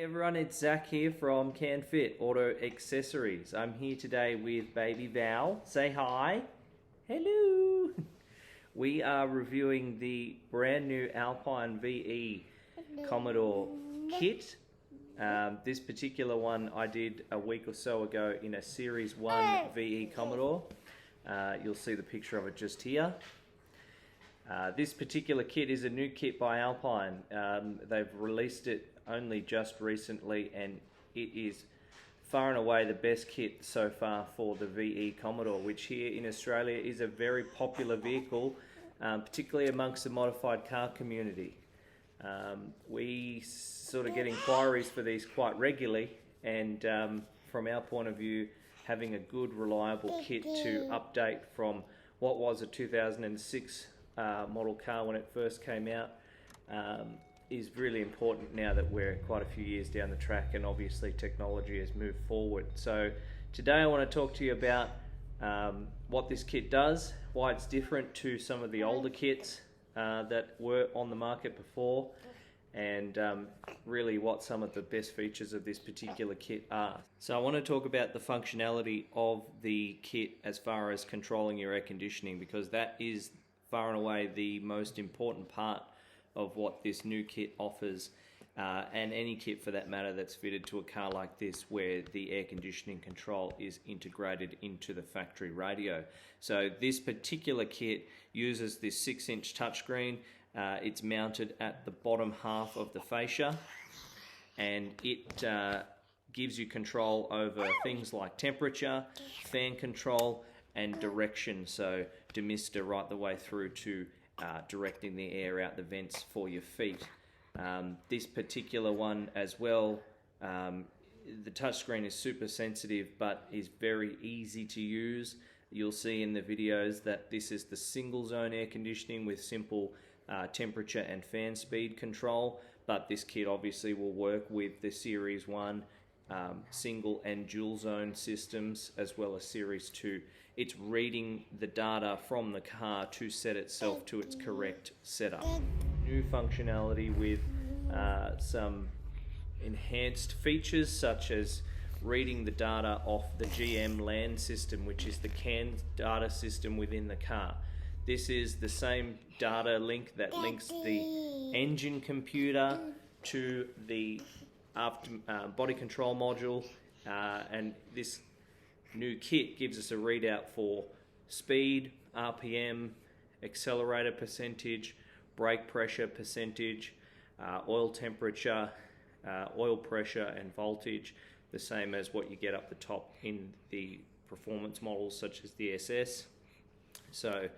Everyone, it's Zach here from Can Fit Auto Accessories. I'm here today with baby Val. Say hi. Hello. We are reviewing the brand new Alpine VE Commodore kit. This particular one I did a week or so ago in a Series 1 VE Commodore. You'll see the picture of it just here. This particular kit is a new kit by Alpine. They've released it only just recently, and it is far and away the best kit so far for the VE Commodore, which here in Australia is a very popular vehicle, particularly amongst the modified car community. We sort of get inquiries for these quite regularly, and from our point of view, having a good reliable kit to update from what was a 2006 model car when it first came out is really important now that we're quite a few years down the track, and obviously technology has moved forward. So today I want to talk to you about what this kit does, why it's different to some of the older kits that were on the market before, and really what some of the best features of this particular kit are. So I want to talk about the functionality of the kit as far as controlling your air conditioning, because that is far and away the most important part of what this new kit offers, and any kit for that matter that's fitted to a car like this, where the air conditioning control is integrated into the factory radio. So this particular kit uses this 6-inch touchscreen. It's mounted at the bottom half of the fascia, and it gives you control over things like temperature, fan control, and direction, so demister right the way through to directing the air out the vents for your feet. This particular one as well, the touchscreen is super sensitive but is very easy to use. You'll see in the videos that this is the single zone air conditioning with simple temperature and fan speed control, but this kit obviously will work with the Series 1 single and dual zone systems, as well as Series 2. It's reading the data from the car to set itself to its correct setup. New functionality with some enhanced features, such as reading the data off the GM LAN system, which is the CAN data system within the car. This is the same data link that links the engine computer to the body control module, and this new kit gives us a readout for speed, RPM, accelerator percentage, brake pressure percentage, oil temperature, oil pressure and voltage, the same as what you get up the top in the performance models such as the SS. So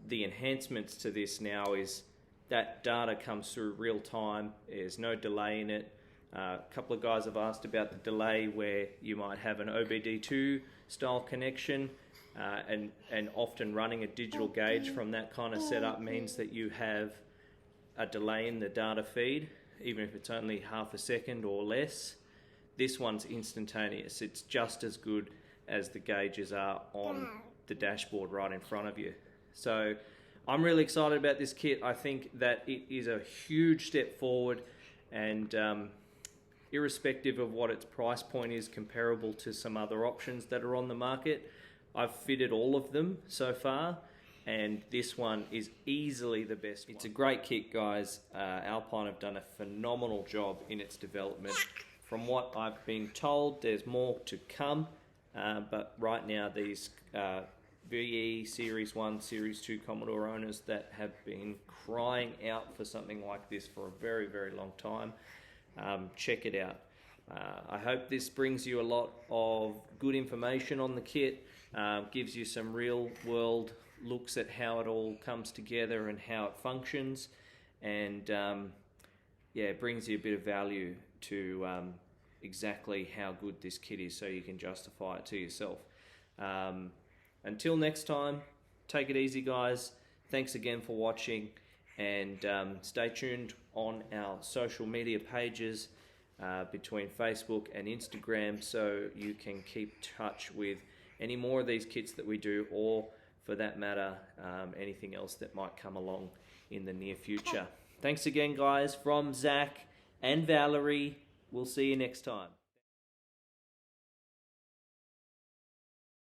the enhancements to this now is that data comes through real time. There's no delay in it. A couple of guys have asked about the delay, where you might have an OBD2 style connection, and often running a digital gauge from that kind of setup means that you have a delay in the data feed, even if it's only half a second or less. This one's instantaneous. It's just as good as the gauges are on the dashboard right in front of you. So I'm really excited about this kit. I think that it is a huge step forward, and irrespective of what its price point is comparable to some other options that are on the market, I've fitted all of them so far, and this one is easily the best one. It's a great kit, guys. Alpine have done a phenomenal job in its development. From what I've been told, there's more to come, but right now these VE Series 1, Series 2 Commodore owners that have been crying out for something like this for a very, very long time, check it out. I hope this brings you a lot of good information on the kit, gives you some real world looks at how it all comes together and how it functions, and yeah, it brings you a bit of value to exactly how good this kit is, so you can justify it to yourself. Until next time, take it easy, guys. Thanks again for watching, and stay tuned on our social media pages between Facebook and Instagram, so you can keep touch with any more of these kits that we do, or for that matter, anything else that might come along in the near future. Thanks again, guys, from Zach and Valerie. We'll see you next time.